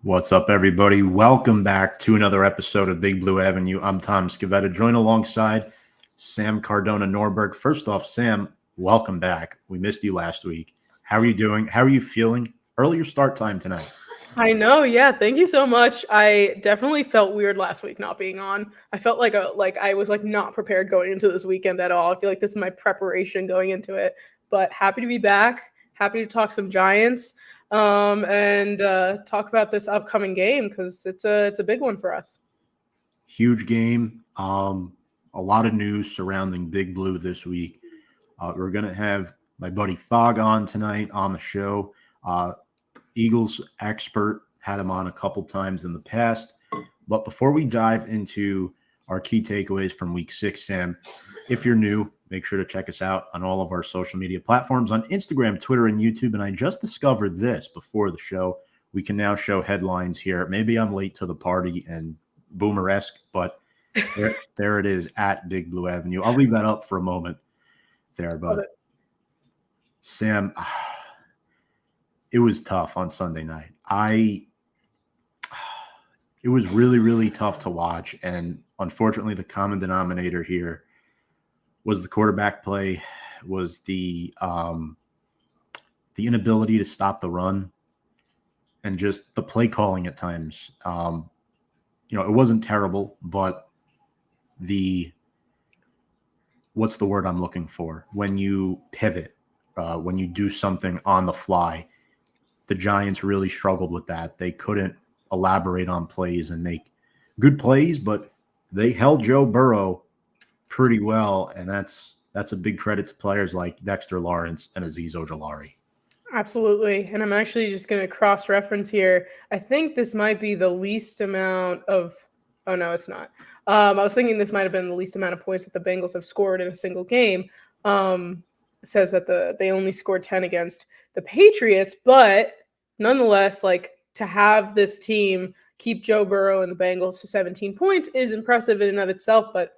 What's up, everybody? Welcome back to another episode of Big Blue Avenue. I'm Tom Scavetta, joined alongside Sam Cardona Norberg. First off, Sam, welcome back. We missed you last week. How are you doing? How are you feeling? Earlier start time tonight. I know, yeah. Thank you so much. I definitely felt weird last week not being on. I felt like I was not prepared going into this weekend at all. I feel like this is my preparation going into it. But happy to be back. Happy to talk some Giants and talk about this upcoming game because it's a big one for us. Huge game. A lot of news surrounding Big Blue this week. We're going to have my buddy Fogg on tonight on the show. Eagles expert, had him on a couple times in the past. But before we dive into our key takeaways from week 6, Sam, if you're new, make sure to check us out on all of our social media platforms on Instagram, Twitter, and YouTube. And I just discovered this before the show. We can now show headlines here. Maybe I'm late to the party and boomer-esque, but there it is at Big Blue Avenue. I'll leave that up for a moment there. But Sam, it was tough on Sunday night. It was really, really tough to watch. And unfortunately, the common denominator here was the quarterback play, was the inability to stop the run, and just the play calling at times. It wasn't terrible, but what's the word I'm looking for? When you pivot, when you do something on the fly, the Giants really struggled with that. They couldn't elaborate on plays and make good plays, but they held Joe Burrow pretty well, and that's a big credit to players like Dexter Lawrence and Azeez Ojulari. Absolutely. And I'm actually just going to cross-reference here. I think this might be the least amount of – oh, no, it's not. I was thinking this might have been the least amount of points that the Bengals have scored in a single game. It says that they only scored 10 against the Patriots, but nonetheless, to have this team keep Joe Burrow and the Bengals to 17 points is impressive in and of itself, but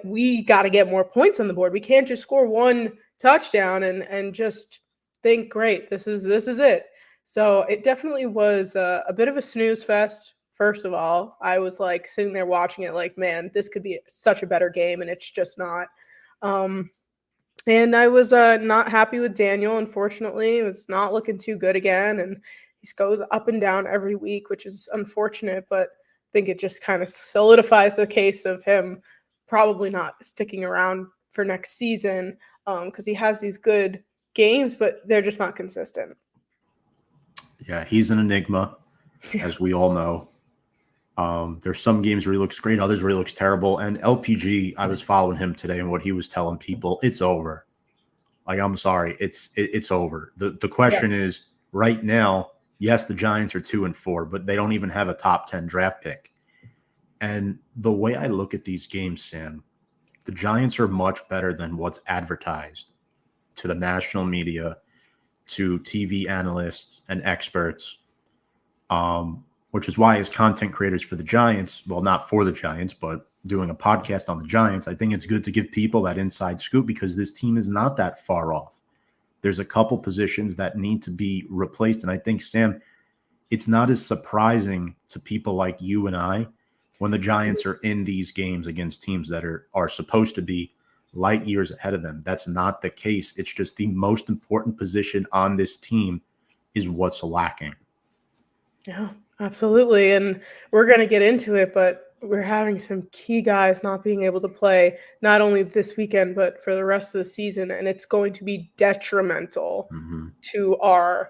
we got to get more points on the board. We can't just score one touchdown and just think, great, this is it. So it definitely was a bit of a snooze fest. First of all, I was sitting there watching it man, this could be such a better game, and it's just not. And I was not happy with Daniel, unfortunately. It was not looking too good again, and he goes up and down every week, which is unfortunate, but I think it just kind of solidifies the case of him probably not sticking around for next season because he has these good games, but they're just not consistent. Yeah, he's an enigma, as we all know. There's some games where he looks great, others where he looks terrible. And LPG, I was following him today, and what he was telling people, it's over. I'm sorry, it's over. The question is, right now, yes, the Giants are 2-4, but they don't even have a top 10 draft pick. And the way I look at these games, Sam, the Giants are much better than what's advertised to the national media, to TV analysts and experts, which is why as content creators for the Giants, well, not for the Giants, but doing a podcast on the Giants, I think it's good to give people that inside scoop because this team is not that far off. There's a couple positions that need to be replaced. And I think, Sam, it's not as surprising to people like you and I when the Giants are in these games against teams that are supposed to be light years ahead of them. That's not the case. It's just the most important position on this team is what's lacking. Yeah, absolutely. And we're going to get into it, but we're having some key guys not being able to play not only this weekend, but for the rest of the season. And it's going to be detrimental to our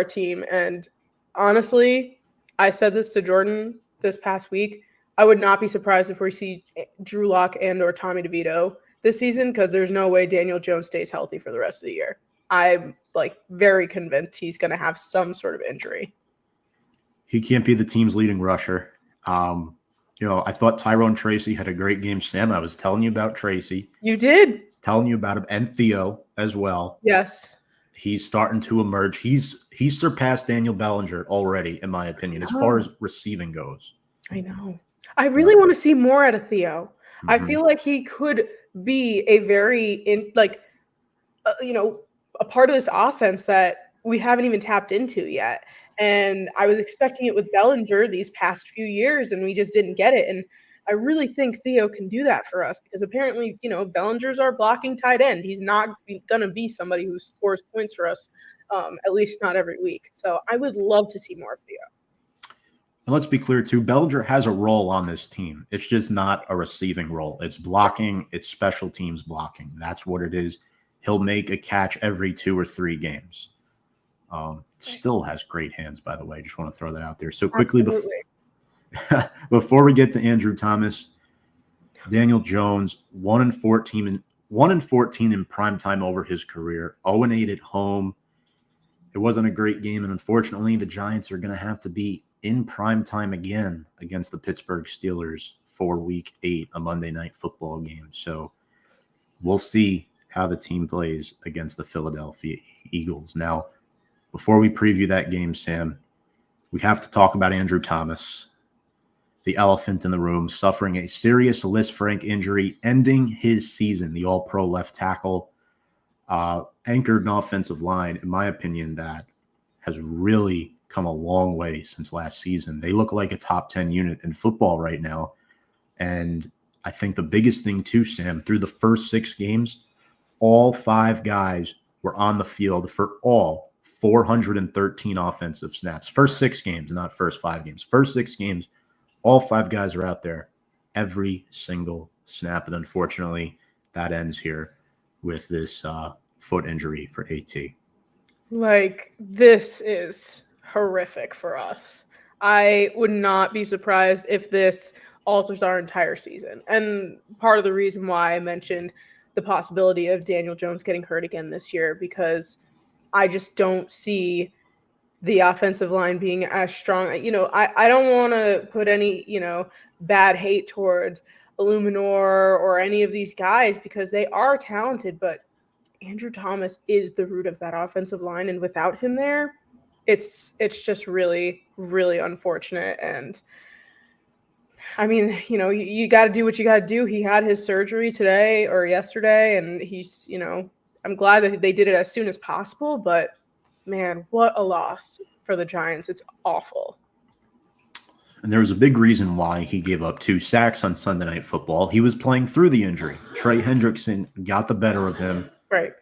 team. And honestly, I said this to Jordan this past week. I would not be surprised if we see Drew Lock and or Tommy DeVito this season because there's no way Daniel Jones stays healthy for the rest of the year. I'm very convinced he's going to have some sort of injury. He can't be the team's leading rusher. I thought Tyrone Tracy had a great game. Sam, I was telling you about Tracy. You did. I was telling you about him, and Theo as well. Yes. He's starting to emerge. He's surpassed Daniel Bellinger already, in my opinion, as far as receiving goes. I know. I really want to see more out of Theo. I feel like he could be a very a part of this offense that we haven't even tapped into yet. And I was expecting it with Bellinger these past few years, and we just didn't get it. And I really think Theo can do that for us because apparently, Bellinger's our blocking tight end. He's not going to be somebody who scores points for us, at least not every week. So I would love to see more of Theo. And let's be clear, too, Bellinger has a role on this team. It's just not a receiving role. It's blocking. It's special teams blocking. That's what it is. He'll make a catch every 2 or 3 games. Still has great hands, by the way. Just want to throw that out there. So quickly, before we get to Andrew Thomas, Daniel Jones, 1-14 in primetime over his career, 0-8 at home. It wasn't a great game, and unfortunately, the Giants are going to have to be in primetime again against the Pittsburgh Steelers for Week 8, a Monday Night Football game. So we'll see how the team plays against the Philadelphia Eagles. Now, before we preview that game, Sam, we have to talk about Andrew Thomas, the elephant in the room, suffering a serious Lisfranc injury, ending his season, the all-pro left tackle, anchored an offensive line, in my opinion, that has really come a long way since last season. They look like a top 10 unit in football right now. And I think the biggest thing too, Sam, through the first 6 games, all 5 guys were on the field for all 413 offensive snaps. First 6 games, not first 5 games. First 6 games, all 5 guys are out there every single snap. And unfortunately, that ends here with this foot injury for AT. This is horrific for us. I would not be surprised if this alters our entire season. And part of the reason why I mentioned the possibility of Daniel Jones getting hurt again this year, because I just don't see the offensive line being as strong. I don't want to put any, bad hate towards Illuminor or any of these guys because they are talented, but Andrew Thomas is the root of that offensive line. And without him there, it's just really, really unfortunate. And I mean, you got to do what you got to do. He had his surgery today or yesterday, and he's, I'm glad that they did it as soon as possible, but man, what a loss for the Giants. It's awful. And there was a big reason why he gave up 2 sacks on Sunday Night Football. He was playing through the injury. Trey Hendrickson got the better of him. Right.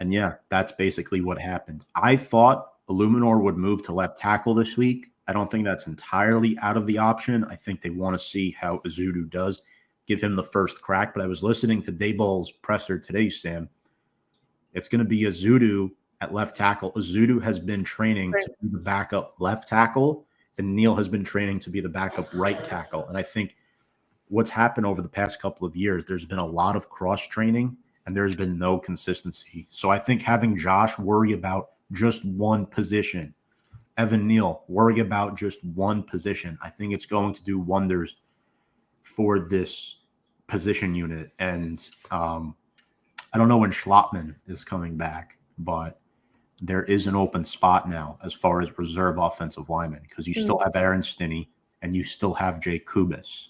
And yeah, that's basically what happened. I thought Illuminor would move to left tackle this week. I don't think that's entirely out of the option. I think they want to see how Azudu does, give him the first crack. But I was listening to Dayball's presser today, Sam. It's going to be Azudu at left tackle. Azudu has been training to be the backup left tackle, and Neal has been training to be the backup right tackle. And I think what's happened over the past couple of years, there's been a lot of cross-training, and there's been no consistency. So I think having Josh worry about just one position, Evan Neal worry about just one position, I think it's going to do wonders for this position unit. And I don't know when Schlottman is coming back, but there is an open spot now as far as reserve offensive linemen because you still have Aaron Stinney and you still have Jay Kubis,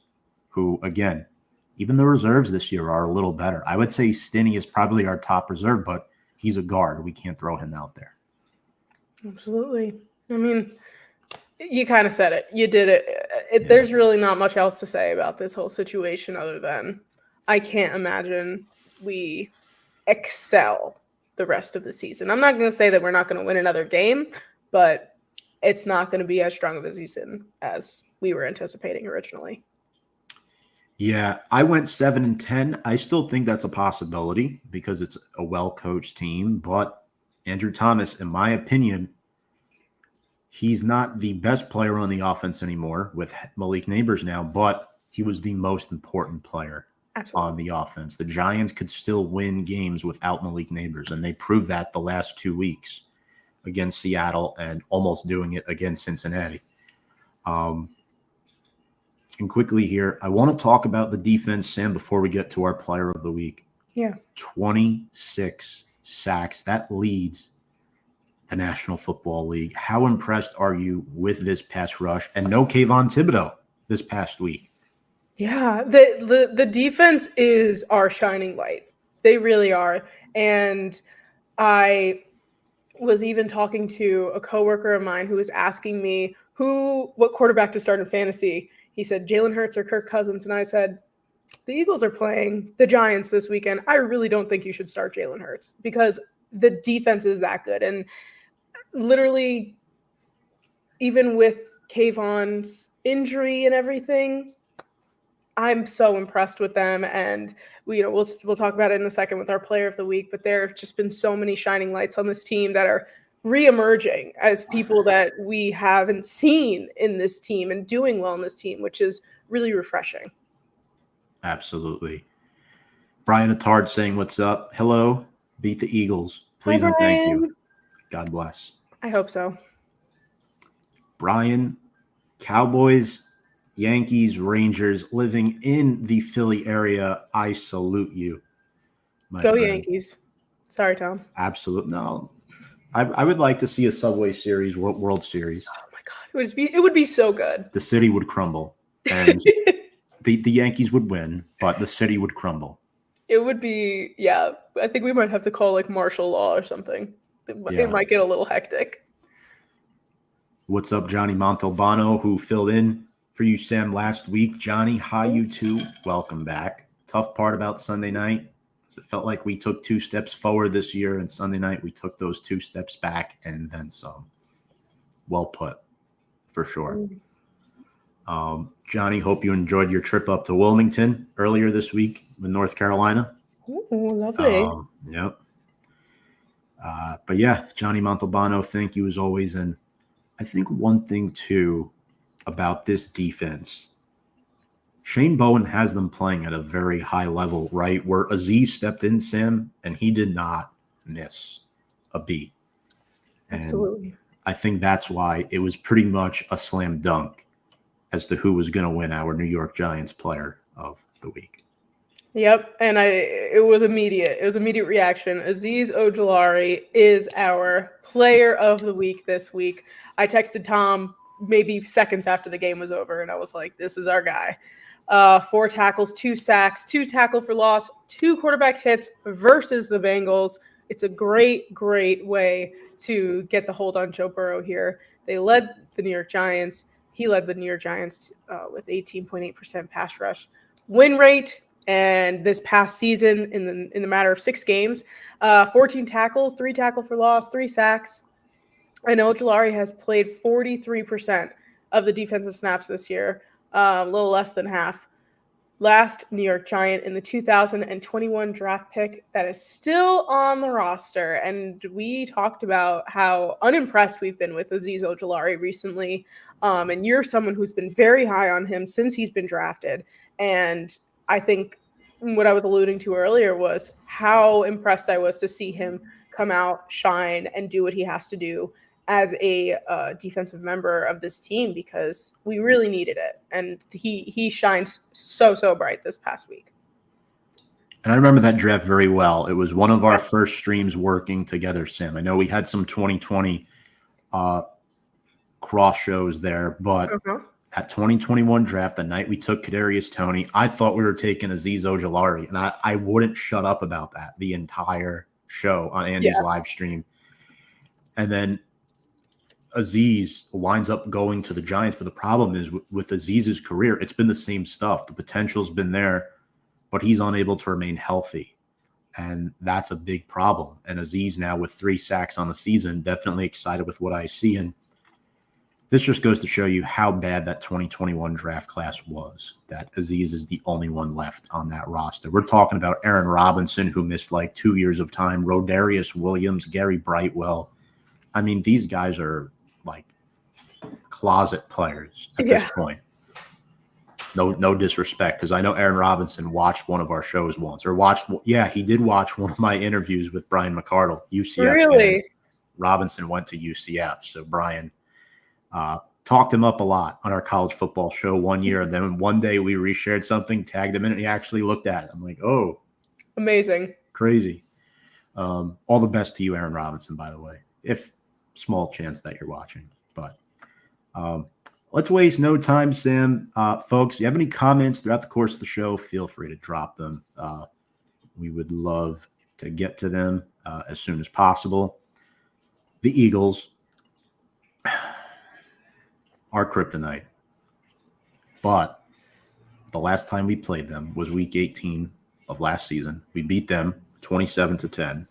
who, again, even the reserves this year are a little better. I would say Stinney is probably our top reserve, but he's a guard. We can't throw him out there. Absolutely. I mean, you kind of said it. You did it. There's really not much else to say about this whole situation other than I can't imagine we excel the rest of the season. I'm not going to say that we're not going to win another game, but it's not going to be as strong of a season as we were anticipating originally. Yeah, I went 7-10. I still think that's a possibility because it's a well-coached team. But Andrew Thomas, in my opinion, he's not the best player on the offense anymore with Malik Neighbors now, but he was the most important player on the offense. The Giants could still win games without Malik Neighbors, and they proved that the last 2 weeks against Seattle and almost doing it against Cincinnati. And quickly here, I want to talk about the defense, Sam, before we get to our player of the week. Yeah. 26 sacks. That leads the National Football League. How impressed are you with this pass rush? And no Kayvon Thibodeau this past week. Yeah, the defense is our shining light. They really are. And was even talking to a coworker of mine who was asking me what quarterback to start in fantasy. He said Jalen Hurts or Kirk Cousins, and I said the Eagles are playing the Giants this weekend. I really don't think you should start Jalen Hurts because the defense is that good, and literally, even with Kayvon's injury and everything, I'm so impressed with them, and we'll talk about it in a second with our player of the week. But there have just been so many shining lights on this team that are reemerging as people that we haven't seen in this team and doing well in this team, which is really refreshing. Absolutely. Brian Attard saying, "What's up? Hello. Beat the Eagles. Please and thank you. God bless." I hope so. Brian, Cowboys, Yankees, Rangers, living in the Philly area, I salute you. Go friend. Yankees. Sorry, Tom. Absolutely. No. I would like to see a Subway Series, World Series. Oh, my God. It would be so good. The city would crumble. And the Yankees would win, but the city would crumble. It would be, yeah. I think we might have to call martial law or something. It might get a little hectic. What's up, Johnny Montalbano, who filled in for you, Sam, last week. Johnny, hi, you too. Welcome back. Tough part about Sunday night is it felt like we took 2 steps forward this year, and Sunday night we took those 2 steps back and then some. Well put, for sure. Johnny, hope you enjoyed your trip up to Wilmington earlier this week in North Carolina. Ooh, lovely. Yep. But yeah, Johnny Montalbano, thank you as always. And I think one thing too about this defense, Shane Bowen has them playing at a very high level, right? Where Aziz stepped in, Sam, and he did not miss a beat. And absolutely. I think that's why it was pretty much a slam dunk as to who was going to win our New York Giants player of the week. Yep, and it was immediate. It was immediate reaction. Azeez Ojulari is our player of the week this week. I texted Tom maybe seconds after the game was over, and I was like, this is our guy. 4 tackles, 2 sacks, 2 tackle for loss, 2 quarterback hits versus the Bengals. It's a great, great way to get the hold on Joe Burrow here. They led the New York Giants. He led the New York Giants with 18.8% pass rush win rate. And this past season, in the matter of 6 games, 14 tackles, 3 tackle for loss, 3 sacks. And Ojulari has played 43% of the defensive snaps this year, a little less than half. Last New York Giant in the 2021 draft pick that is still on the roster. And we talked about how unimpressed we've been with Azeez Ojulari recently. And you're someone who's been very high on him since he's been drafted. And I think what I was alluding to earlier was how impressed I was to see him come out, shine, and do what he has to do as a defensive member of this team, because we really needed it. And he shined so bright this past week. And I remember that draft very well. It was one of our first streams working together, Sam. I know we had some 2020 cross shows there, but that 2021 draft, the night we took Kadarius Toney, I thought we were taking Azeez Ojulari, and I wouldn't shut up about that the entire show on Andy's live stream. And then Azeez winds up going to the Giants, but the problem is with Aziz's career, it's been the same stuff. The potential's been there, but he's unable to remain healthy, and that's a big problem. And Azeez now with 3 sacks on the season, definitely excited with what I see. And this just goes to show you how bad that 2021 draft class was, that Azeez is the only one left on that roster. We're talking about Aaron Robinson, who missed like 2 years of time, Rodarius Williams, Gary Brightwell. I mean, these guys are like closet players at this point. No disrespect, because I know Aaron Robinson watched one of our shows once, or he did watch one of my interviews with Brian McCardle, UCF. Really? Fan. Robinson went to UCF, so Brian talked him up a lot on our college football show one year, and then one day we reshared something, tagged him in, and he actually looked at it. I'm like, oh, amazing, crazy. All the best to you, Aaron Robinson, by the way, if small chance that you're watching. But let's waste no time, Sam. Folks, if you have any comments throughout the course of the show, feel free to drop them. We would love to get to them as soon as possible. The Eagles are kryptonite. But the last time we played them was week 18 of last season. We beat them 27-10.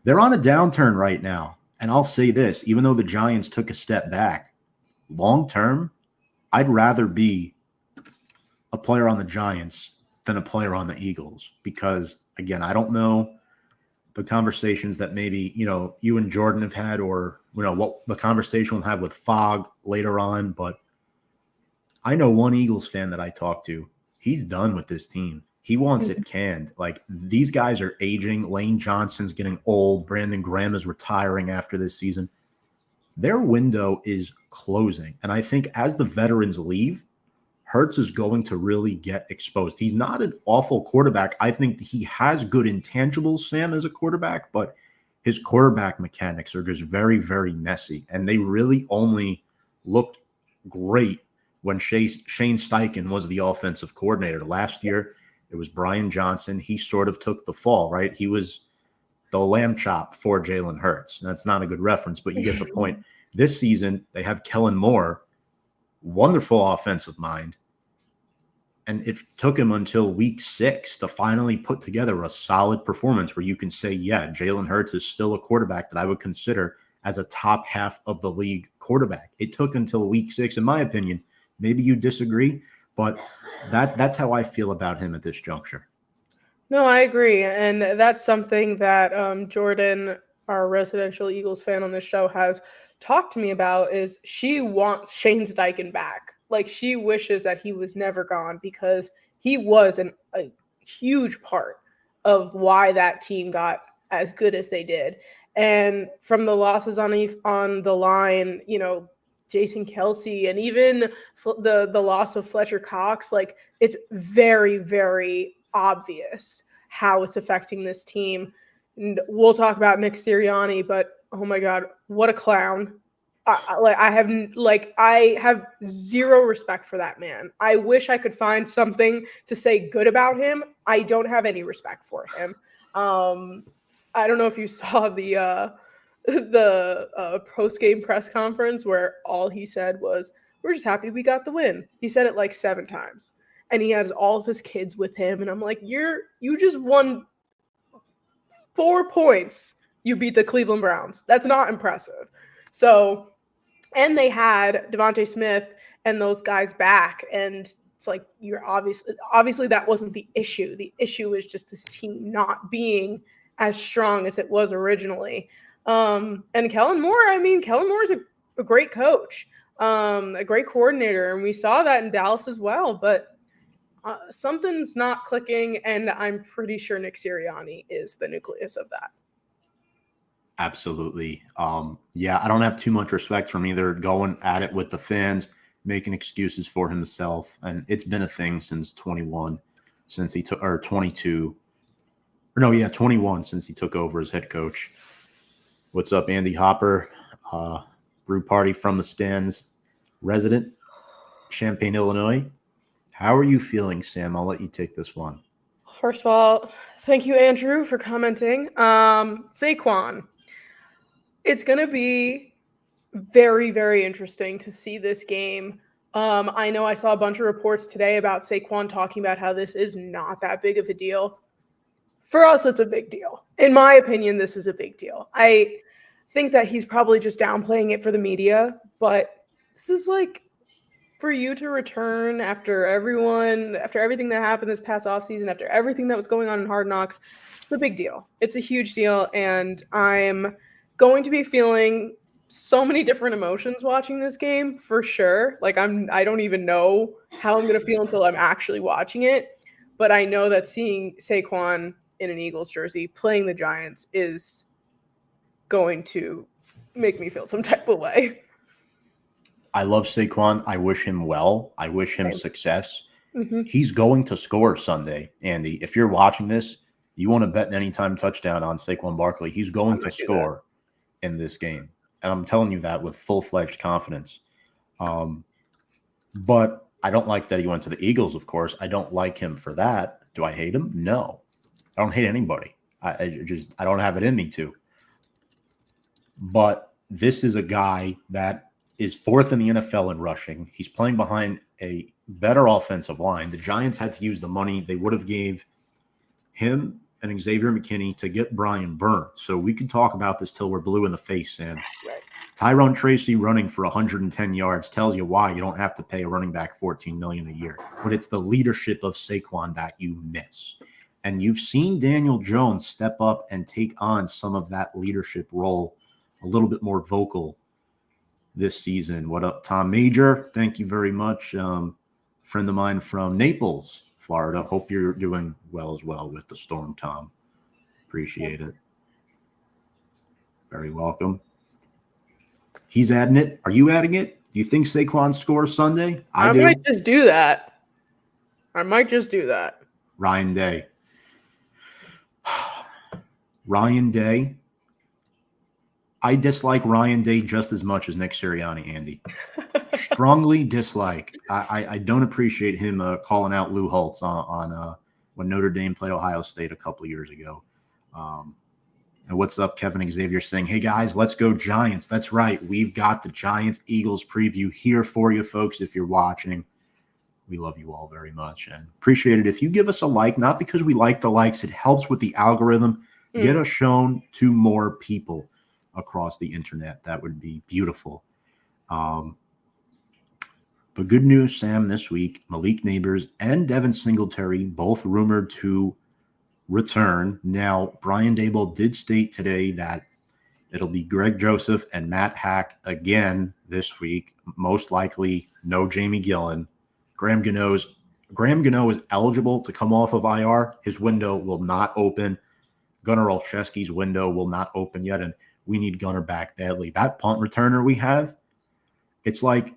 They're on a downturn right now. And I'll say this, even though the Giants took a step back, long term, I'd rather be a player on the Giants than a player on the Eagles because, again, I don't know the conversations that maybe, you and Jordan have had or, what the conversation we'll have with Fogg later on. But I know one Eagles fan that I talked to, he's done with this team. He wants it canned. Like, these guys are aging. Lane Johnson's getting old. Brandon Graham is retiring after this season. Their window is closing. And I think as the veterans leave, Hurts is going to really get exposed. He's not an awful quarterback. I think he has good intangibles, Sam, as a quarterback, but his quarterback mechanics are just very, very messy. And they really only looked great when Shane Steichen was the offensive coordinator. Last year, it was Brian Johnson. He sort of took the fall, right? He was the lamb chop for Jalen Hurts. That's not a good reference, but you get the point. This season, they have Kellen Moore, wonderful offensive mind. And it took him until week 6 to finally put together a solid performance where you can say, yeah, Jalen Hurts is still a quarterback that I would consider as a top half of the league quarterback. It took until week 6, in my opinion. Maybe you disagree, but that's how I feel about him at this juncture. No, I agree. And that's something that Jordan, our residential Eagles fan on this show, has talked to me about is she wants Shane Steichen back. Like, she wishes that he was never gone because he was a huge part of why that team got as good as they did. And from the losses on the line, Jason Kelsey, and even the loss of Fletcher Cox, like, it's very, very obvious how it's affecting this team. And we'll talk about Nick Sirianni, but oh my God, what a clown. I have zero respect for that man. I wish I could find something to say good about him. I don't have any respect for him. I don't know if you saw the post-game press conference where all he said was, "We're just happy we got the win." He said it like 7 times, and he has all of his kids with him. And I'm like, you just won 4 points. You beat the Cleveland Browns. That's not impressive. So, and they had Devontae Smith and those guys back, and it's like, you're obviously that wasn't the issue. The issue is just this team not being as strong as it was originally. And Kellen Moore is a great coach, a great coordinator, and we saw that in Dallas as well. But something's not clicking, and I'm pretty sure Nick Sirianni is the nucleus of that. Absolutely. Yeah, I don't have too much respect for him either, going at it with the fans, making excuses for himself. And it's been a thing since 21, since he took, or 22. Or no, yeah, 21 since he took over as head coach. What's up, Andy Hopper? Brew Party from the Stands resident, Champaign, Illinois. How are you feeling, Sam? I'll let you take this one. First of all, thank you, Andrew, for commenting. Saquon. It's going to be very, very interesting to see this game. I know I saw a bunch of reports today about Saquon talking about how this is not that big of a deal. For us, it's a big deal. In my opinion, this is a big deal. I think that he's probably just downplaying it for the media, but this is like, for you to return after everything that happened this past offseason, after everything that was going on in Hard Knocks, it's a big deal. It's a huge deal, and I'm going to be feeling so many different emotions watching this game for sure. Like, I don't even know how I'm going to feel until I'm actually watching it, but I know that seeing Saquon in an Eagles jersey playing the Giants is going to make me feel some type of way. I love Saquon. I wish him well. I wish him success. Mm-hmm. He's going to score Sunday, Andy. If you're watching this, you want to bet an anytime touchdown on Saquon Barkley. He's going to score in this game. And I'm telling you that with full-fledged confidence. But I don't like that he went to the Eagles, of course. I don't like him for that. Do I hate him? No. I don't hate anybody. I don't have it in me to. But this is a guy that is fourth in the NFL in rushing. He's playing behind a better offensive line. The Giants had to use the money they would have gave him and Xavier McKinney to get Brian Burns. So we could talk about this till we're blue in the face, Sam. Right. Tyrone Tracy running for 110 yards tells you why you don't have to pay a running back $14 million a year. But it's the leadership of Saquon that you miss. And you've seen Daniel Jones step up and take on some of that leadership role, a little bit more vocal this season. What up, Tom Major? Thank you very much. Friend of mine from Naples, Florida. Hope you're doing well as well with the storm, Tom. Appreciate it. Very welcome. He's adding it. Are you adding it? Do you think Saquon scores Sunday? I might just do that. Ryan Day. Ryan Day. I dislike Ryan Day just as much as Nick Sirianni, Andy. Strongly dislike. I don't appreciate him calling out Lou Holtz on when Notre Dame played Ohio State a couple of years ago. And what's up, Kevin Xavier saying, hey, guys, let's go Giants. That's right. We've got the Giants-Eagles preview here for you, folks, if you're watching. We love you all very much and appreciate it. If you give us a like, not because we like the likes, it helps with the algorithm. Get us shown to more people across the internet. That would be beautiful. But good news, Sam, this week, Malik Neighbors and Devin Singletary both rumored to return. Now, Brian Daboll did state today that it'll be Greg Joseph and Matt Hack again this week. Most likely, no Jamie Gillen. Graham Gano is eligible to come off of IR. His window will not open. Gunnar Olszewski's window will not open yet, and we need Gunnar back badly. That punt returner we have, it's like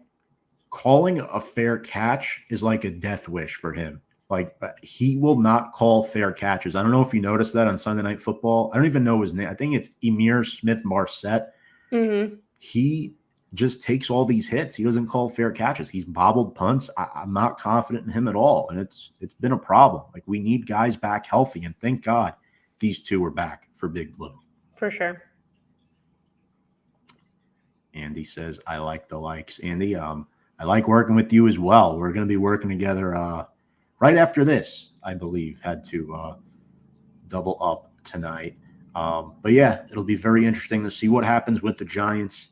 calling a fair catch is like a death wish for him. Like, he will not call fair catches. I don't know if you noticed that on Sunday Night Football. I don't even know his name. I think it's Emir Smith-Marset. Mm-hmm. He just takes all these hits. He doesn't call fair catches. He's bobbled punts. I'm not confident in him at all, and it's been a problem. Like, we need guys back healthy, and thank God these two are back for Big Blue. For sure. Andy says, I like the likes. Andy, I like working with you as well. We're going to be working together right after this, I believe. Had to double up tonight. But yeah, it'll be very interesting to see what happens with the Giants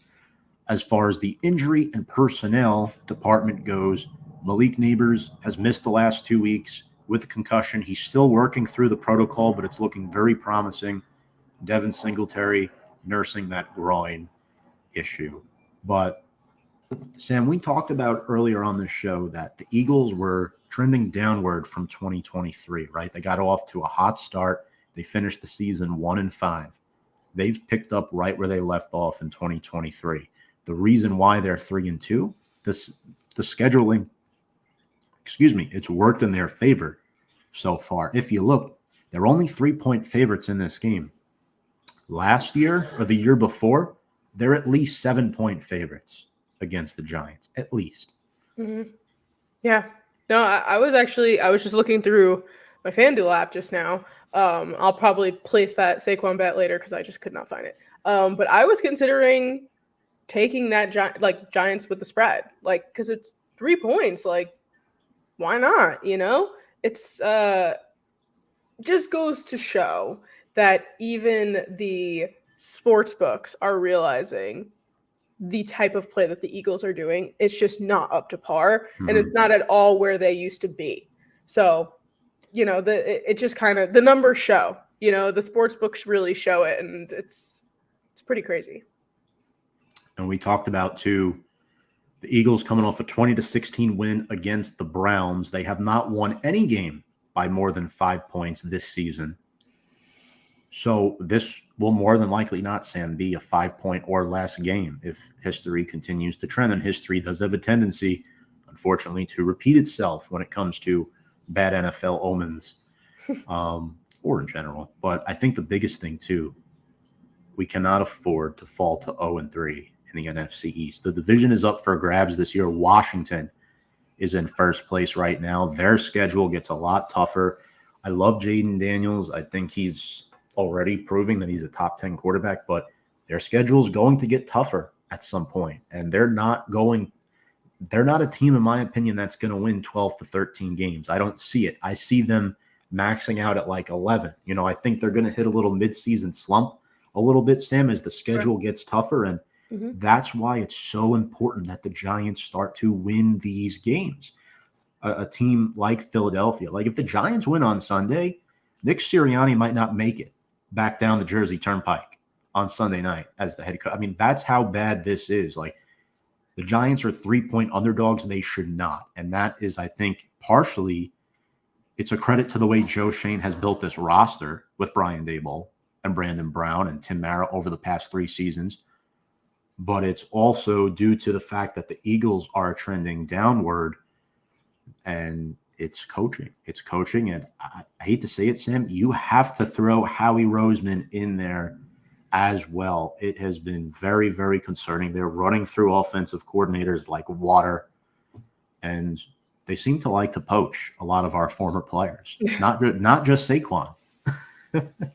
as far as the injury and personnel department goes. Malik Neighbors has missed the last 2 weeks with a concussion. He's still working through the protocol, but it's looking very promising. Devin Singletary nursing that groin issue. But Sam, we talked about earlier on this show that the Eagles were trending downward from 2023, right? They got off to a hot start. They finished the season 1-5. They've picked up right where they left off in 2023. The reason why they're 3-2, the scheduling, it's worked in their favor so far. If you look, they're only 3-point favorites in this game. Last year or the year before, they're at least 7-point favorites against the Giants, at least. Mm-hmm. Yeah. No, I was just looking through my FanDuel app just now. I'll probably place that Saquon bet later because I just could not find it. But I was considering taking that Giants with the spread, because it's 3 points. Why not? It's just goes to show that even the sports books are realizing the type of play that the Eagles are doing. It's just not up to par, and it's not at all where they used to be. So, it just kind of, the numbers show, the sports books really show it, and it's pretty crazy. And we talked about, too, the Eagles coming off a 20-16 win against the Browns. They have not won any game by more than 5 points this season. So this will more than likely not, Sam, be a 5-point or less game if history continues to trend. And history does have a tendency, unfortunately, to repeat itself when it comes to bad NFL omens or in general. But I think the biggest thing, too, we cannot afford to fall to 0-3 in the NFC East. The division is up for grabs this year. Washington is in first place right now. Their schedule gets a lot tougher. I love Jaden Daniels. I think he's already proving that he's a top 10 quarterback, but their schedule is going to get tougher at some point, and they're not a team, in my opinion, that's going to win 12 to 13 games. I don't see it. I see them maxing out at like 11. I think they're going to hit a little midseason slump a little bit, Sam, as the schedule gets tougher. And that's why it's so important that the Giants start to win these games. A team like Philadelphia, like if the Giants win on Sunday, Nick Sirianni might not make it back down the Jersey Turnpike on Sunday night as the head coach. I mean, that's how bad this is. Like, the Giants are 3-point underdogs, and they should not. And that is, I think, partially it's a credit to the way Joe Schoen has built this roster with Brian Daboll and Brandon Brown and Tim Mara over the past 3 seasons. But it's also due to the fact that the Eagles are trending downward, and it's coaching. It's coaching, and I hate to say it, Sam, you have to throw Howie Roseman in there as well. It has been very, very concerning. They're running through offensive coordinators like water, and they seem to like to poach a lot of our former players, not just Saquon.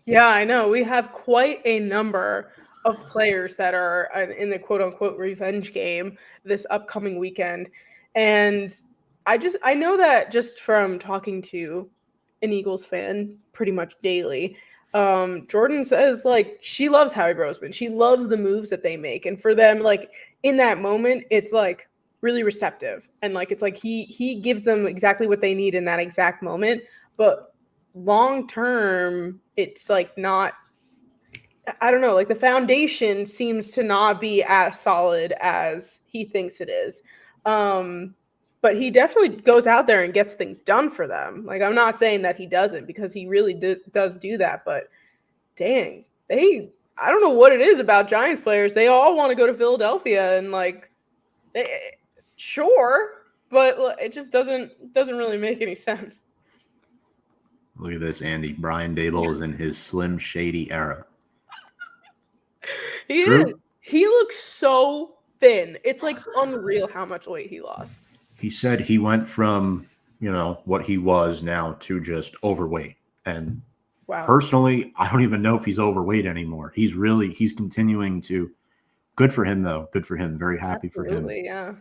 Yeah, I know. We have quite a number of players that are in the quote-unquote revenge game this upcoming weekend. And I know that just from talking to an Eagles fan pretty much daily, Jordan says, like, she loves Howie Roseman. She loves the moves that they make. And for them, like, in that moment, it's, like, really receptive. And, like, it's like he gives them exactly what they need in that exact moment. But long term, it's, like, not – I don't know. Like, the foundation seems to not be as solid as he thinks it is. But he definitely goes out there and gets things done for them. Like, I'm not saying that he doesn't, because he really does do that. But dang, I don't know what it is about Giants players. They all want to go to Philadelphia, and like, sure, but it just doesn't really make any sense. Look at this, Andy. Brian Daboll is in his Slim Shady era. He is. He looks so thin. It's like unreal how much weight he lost. He said he went from, what he was now to just overweight. And personally, I don't even know if he's overweight anymore. He's continuing to, good for him though. Good for him. Very happy for him. Yeah.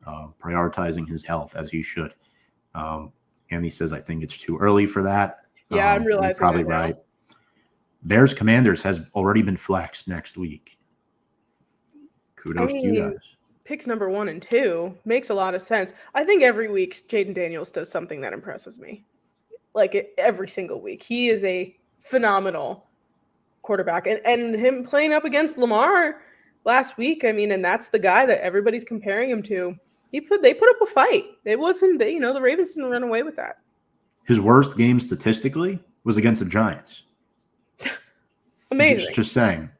Prioritizing his health as he should. Andy says, I think it's too early for that. Yeah, I'm realizing you're probably right. Bears Commanders has already been flexed next week. Kudos to you guys. Picks number 1 and 2 makes a lot of sense. I think every week Jaden Daniels does something that impresses me. Like, every single week. He is a phenomenal quarterback. And him playing up against Lamar last week, I mean, and that's the guy that everybody's comparing him to. They put up a fight. It wasn't, the Ravens didn't run away with that. His worst game statistically was against the Giants. Amazing. Just saying.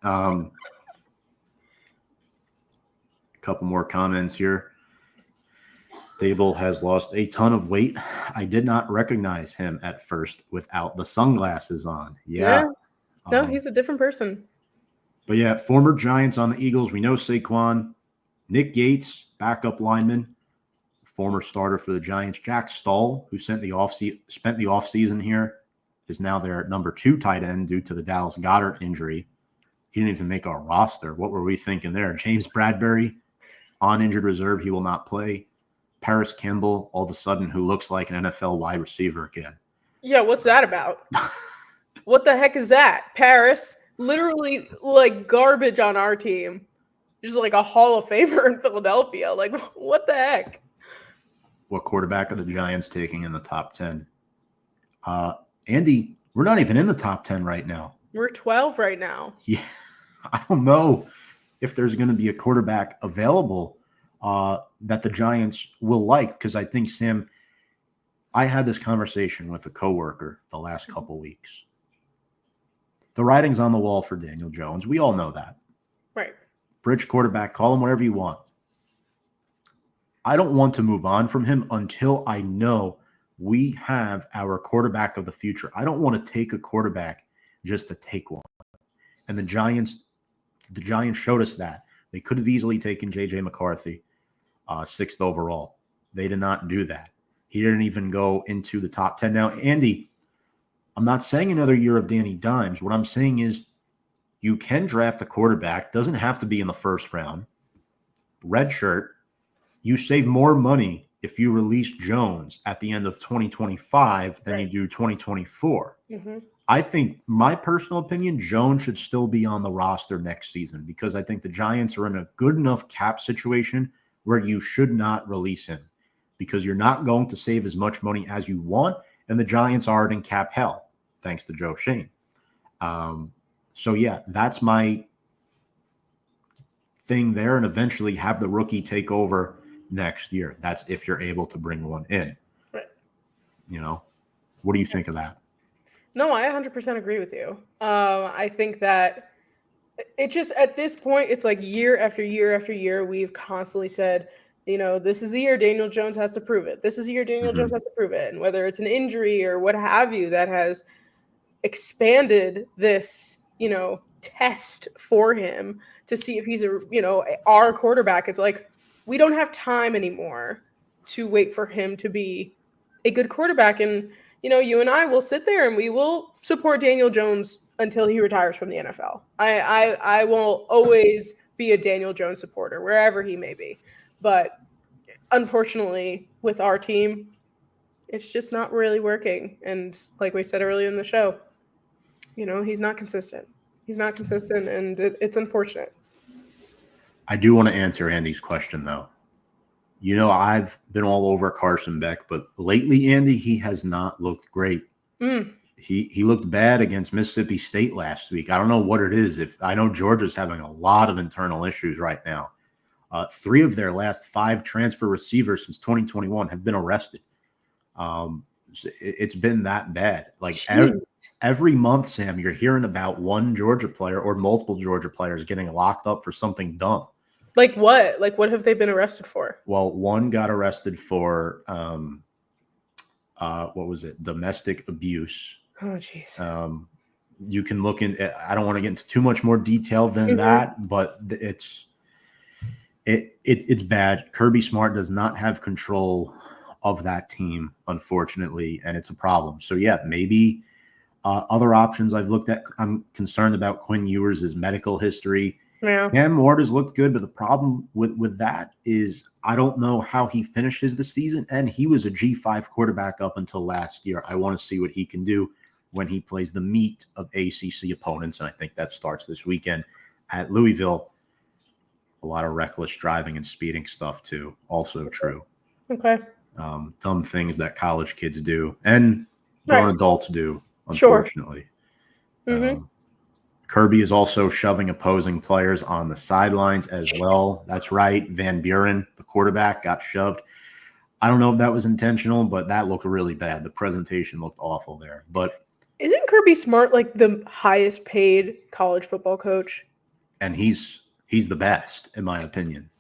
Couple more comments here. Daboll has lost a ton of weight. I did not recognize him at first without the sunglasses on. Yeah. No, he's a different person. But yeah, former Giants on the Eagles. We know Saquon. Nick Gates, backup lineman, former starter for the Giants. Jack Stahl, who spent the offseason here, is now their number 2 tight end due to the Dallas Goedert injury. He didn't even make our roster. What were we thinking there? James Bradbury, on injured reserve, he will not play. Paris Campbell, all of a sudden, who looks like an NFL wide receiver again. Yeah, what's that about? What the heck is that? Paris, literally like garbage on our team. Just like a Hall of Famer in Philadelphia. Like, what the heck? What quarterback are the Giants taking in the top 10? Andy, we're not even in the top 10 right now. We're 12 right now. Yeah, I don't know if there's going to be a quarterback available that the Giants will like, because I think, Sam, I had this conversation with a coworker the last couple weeks. The writing's on the wall for Daniel Jones. We all know that. Right. Bridge quarterback, call him whatever you want. I don't want to move on from him until I know we have our quarterback of the future. I don't want to take a quarterback just to take one. And the Giants showed us that. They could have easily taken J.J. McCarthy, 6th overall. They did not do that. He didn't even go into the top 10. Now, Andy, I'm not saying another year of Danny Dimes. What I'm saying is You can draft a quarterback. Doesn't have to be in the first round. Red shirt. You save more money if you release Jones at the end of 2025 than you do 2024. Mm-hmm. I think, my personal opinion, Jones should still be on the roster next season because I think the Giants are in a good enough cap situation where you should not release him because you're not going to save as much money as you want, and the Giants aren't in cap hell, thanks to Joe Shane. So, yeah, that's my thing there, and eventually have the rookie take over next year. That's if you're able to bring one in. Right. You know, what do you think of that? No, I 100% agree with you. I think that it just, at this point, it's like year after year after year, we've constantly said, this is the year Daniel Jones has to prove it. This is the year Daniel Jones has to prove it. And whether it's an injury or what have you, that has expanded this, test for him to see if he's our quarterback. It's like, we don't have time anymore to wait for him to be a good quarterback. And, you and I will sit there and we will support Daniel Jones until he retires from the NFL. I will always be a Daniel Jones supporter, wherever he may be. But unfortunately, with our team, it's just not really working. And like we said earlier in the show, he's not consistent. He's not consistent, and it's unfortunate. I do want to answer Andy's question, though. I've been all over Carson Beck, but lately, Andy, he has not looked great. He looked bad against Mississippi State last week. I don't know what it is. I know Georgia's having a lot of internal issues right now. 3 of their last 5 transfer receivers since 2021 have been arrested. It's been that bad. Like every month, Sam, you're hearing about one Georgia player or multiple Georgia players getting locked up for something dumb. Like what? Like what have they been arrested for? Well, one got arrested for what was it? Domestic abuse. Oh, jeez. You can look in. I don't want to get into too much more detail than that, but it's bad. Kirby Smart does not have control of that team, unfortunately, and it's a problem. So yeah, maybe other options I've looked at. I'm concerned about Quinn Ewers' medical history. Yeah. Cam Ward has looked good, but the problem with that is I don't know how he finishes the season, and he was a G5 quarterback up until last year. I want to see what he can do when he plays the meat of ACC opponents, and I think that starts this weekend at Louisville. A lot of reckless driving and speeding stuff, too. Also true. Okay. Dumb things that college kids do and grown adults do, unfortunately. Sure. Kirby is also shoving opposing players on the sidelines as well. That's right. Van Buren, the quarterback, got shoved. I don't know if that was intentional, but that looked really bad. The presentation looked awful there. But isn't Kirby Smart like the highest paid college football coach? And he's the best, in my opinion.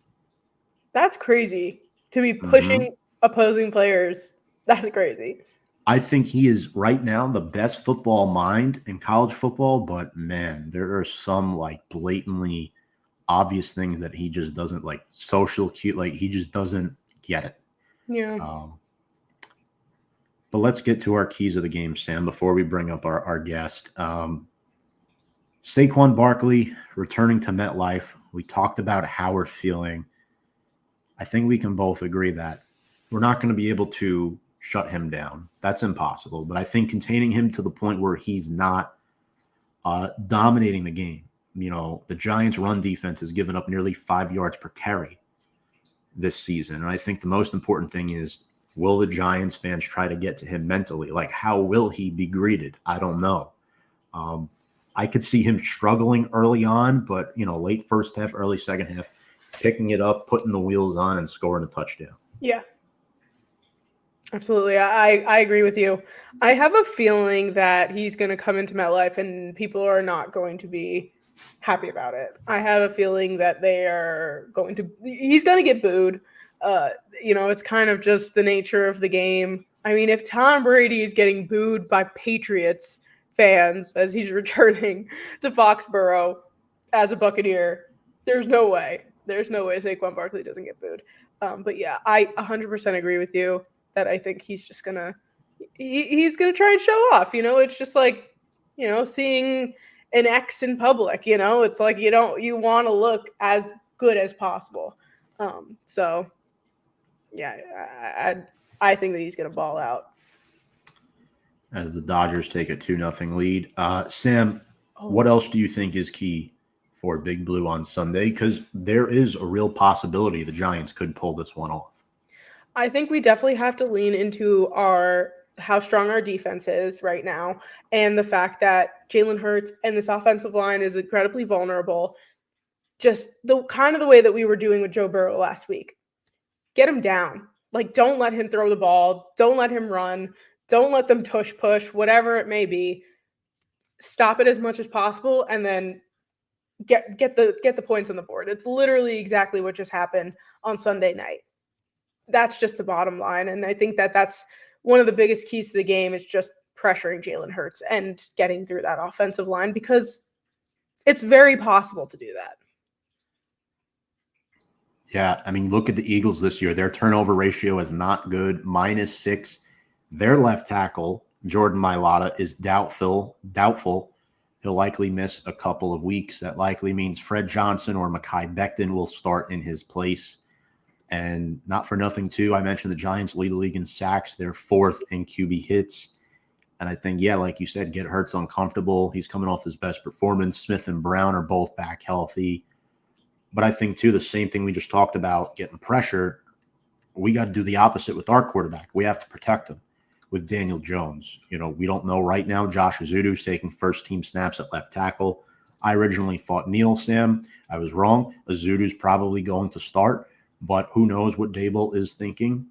That's crazy. To be pushing opposing players, that's crazy. I think he is right now the best football mind in college football, but man, there are some like blatantly obvious things that he just doesn't like social cue. Like he just doesn't get it. Yeah. But let's get to our keys of the game, Sam, before we bring up our guest. Saquon Barkley returning to MetLife. We talked about how we're feeling. I think we can both agree that we're not going to be able to shut him down. That's impossible. But I think containing him to the point where he's not dominating the game. The Giants' run defense has given up nearly 5 yards per carry this season. And I think the most important thing is, will the Giants fans try to get to him mentally? Like, how will he be greeted? I don't know. I could see him struggling early on, but, late first half, early second half, picking it up, putting the wheels on, and scoring a touchdown. Yeah. Absolutely. I agree with you. I have a feeling that he's going to come into MetLife and people are not going to be happy about it. I have a feeling that he's going to get booed. It's kind of just the nature of the game. I mean, if Tom Brady is getting booed by Patriots fans as he's returning to Foxborough as a Buccaneer, there's no way Saquon Barkley doesn't get booed. But yeah, I 100% agree with you that I think he's just he's gonna try and show off. It's just like, seeing an X in public. It's like you want to look as good as possible. So yeah, I think that he's going to ball out. As the Dodgers take a 2-0 lead. Sam, what else do you think is key for Big Blue on Sunday? Because there is a real possibility the Giants could pull this one off. I think we definitely have to lean into how strong our defense is right now, and the fact that Jalen Hurts and this offensive line is incredibly vulnerable. Just the way that we were doing with Joe Burrow last week. Get him down. Like, don't let him throw the ball. Don't let him run. Don't let them tush push, whatever it may be. Stop it as much as possible, and then get the points on the board. It's literally exactly what just happened on Sunday night. That's just the bottom line, and I think that that's one of the biggest keys to the game is just pressuring Jalen Hurts and getting through that offensive line, because it's very possible to do that. Yeah, I mean, look at the Eagles this year. Their turnover ratio is not good, -6. Their left tackle, Jordan Mailata, is doubtful. He'll likely miss a couple of weeks. That likely means Fred Johnson or Mekhi Becton will start in his place. And not for nothing, too, I mentioned the Giants lead the league in sacks. They're 4th in QB hits. And I think, yeah, like you said, get Hurts uncomfortable. He's coming off his best performance. Smith and Brown are both back healthy. But I think, too, the same thing we just talked about, getting pressure, we got to do the opposite with our quarterback. We have to protect him with Daniel Jones. We don't know right now. Josh Azudu's taking first-team snaps at left tackle. I originally thought Neal, Sam. I was wrong. Azudu's probably going to start, but who knows what Dable is thinking.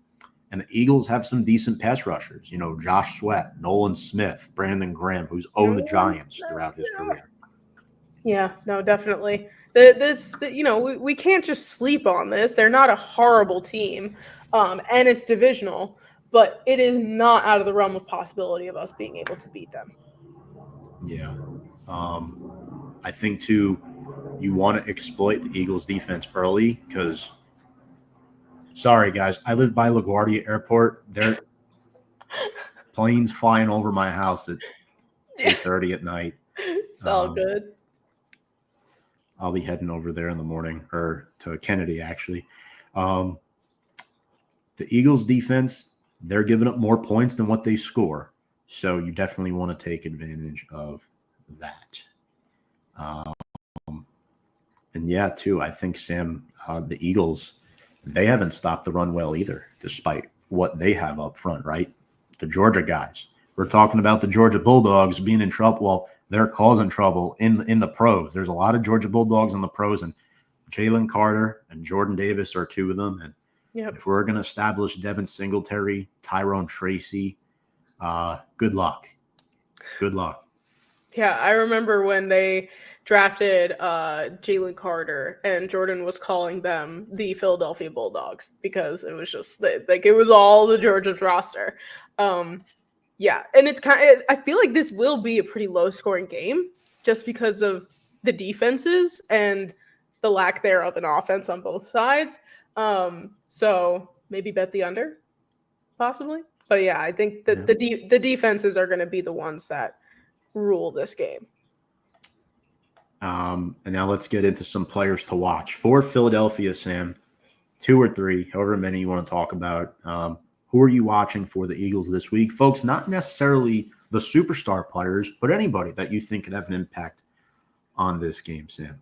And the Eagles have some decent pass rushers. Josh Sweat, Nolan Smith, Brandon Graham, who's owned the Giants throughout his career. Yeah, no, definitely. We can't just sleep on this. They're not a horrible team, and it's divisional, but it is not out of the realm of possibility of us being able to beat them. Yeah. I think, too, you want to exploit the Eagles' defense early because, sorry, guys, I live by LaGuardia Airport. There planes flying over my house at 8:30 at night. It's all good. I'll be heading over there in the morning, or to Kennedy, actually. The Eagles' defense, they're giving up more points than what they score. So you definitely want to take advantage of that. And yeah, too, I think, Sam, the Eagles, they haven't stopped the run well either, despite what they have up front, right? The Georgia guys. We're talking about the Georgia Bulldogs being in trouble. Well, they're causing trouble in the pros. There's a lot of Georgia Bulldogs in the pros, and Jalen Carter and Jordan Davis are 2 of them. And if we're going to establish Devin Singletary, Tyrone Tracy, good luck. Good luck. Yeah, I remember when they drafted Jalen Carter, and Jordan was calling them the Philadelphia Bulldogs because it was just like it was all the Georgia's roster. Yeah, and it's I feel like this will be a pretty low-scoring game just because of the defenses and the lack thereof an offense on both sides. So maybe bet the under, possibly. But yeah, I think that the defenses are going to be the ones that rule this game. And now let's get into some players to watch. For Philadelphia, Sam, 2 or 3, however many you want to talk about. Who are you watching for the Eagles this week? Folks, not necessarily the superstar players, but anybody that you think could have an impact on this game, Sam.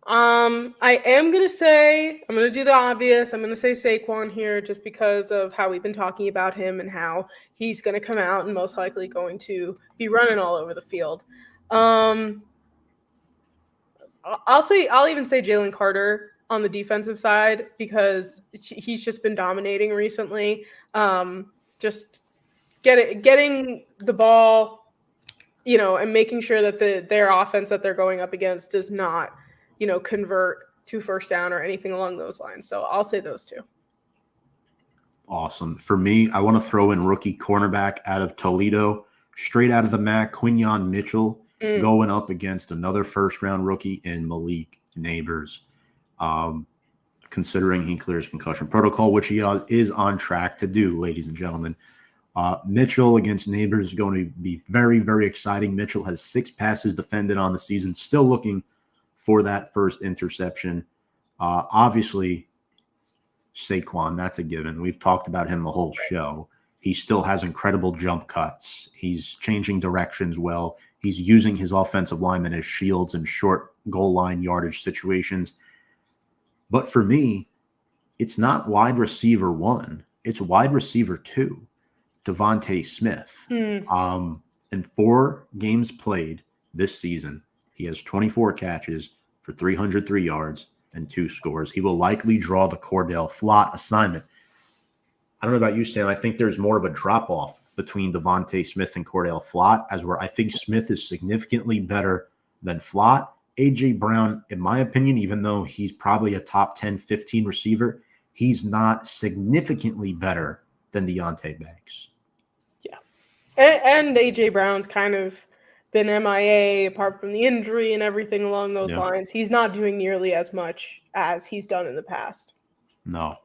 I am going to do the obvious. I'm going to say Saquon here just because of how we've been talking about him and how he's going to come out and most likely going to be running all over the field. I'll even say Jalen Carter on the defensive side because he's just been dominating recently. Just getting the ball, and making sure that their offense that they're going up against does not, convert to first down or anything along those lines. So I'll say those 2. Awesome. For me, I want to throw in rookie cornerback out of Toledo, straight out of the MAC, Quinyon Mitchell, going up against another first-round rookie in Malik Neighbors. Considering he clears concussion protocol, which he is on track to do, ladies and gentlemen. Mitchell against Neighbors is going to be very, very exciting. Mitchell has 6 passes defended on the season, still looking for that first interception. Obviously, Saquon, that's a given. We've talked about him the whole show. He still has incredible jump cuts. He's changing directions well. He's using his offensive linemen as shields in short goal line yardage situations. But for me, it's not wide receiver 1. It's wide receiver 2, Devontae Smith. In 4 games played this season, he has 24 catches for 303 yards and 2 scores. He will likely draw the Cordell Flott assignment. I don't know about you, Sam. I think there's more of a drop-off between Devontae Smith and Cordell Flott, as where I think Smith is significantly better than Flott. A.J. Brown, in my opinion, even though he's probably a top 10, 15 receiver, he's not significantly better than Deontay Banks. Yeah. And A.J. Brown's kind of been MIA apart from the injury and everything along those lines. He's not doing nearly as much as he's done in the past. No.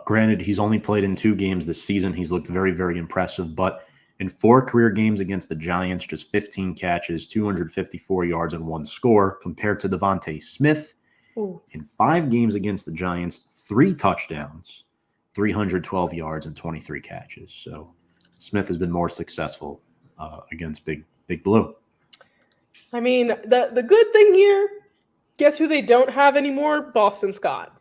Granted, he's only played in 2 games this season. He's looked very, very impressive. But in 4 career games against the Giants, just 15 catches, 254 yards, and 1 score, compared to Devontae Smith. Ooh. In 5 games against the Giants, 3 touchdowns, 312 yards, and 23 catches. So Smith has been more successful against Big Blue. I mean, the good thing here, guess who they don't have anymore? Boston Scott.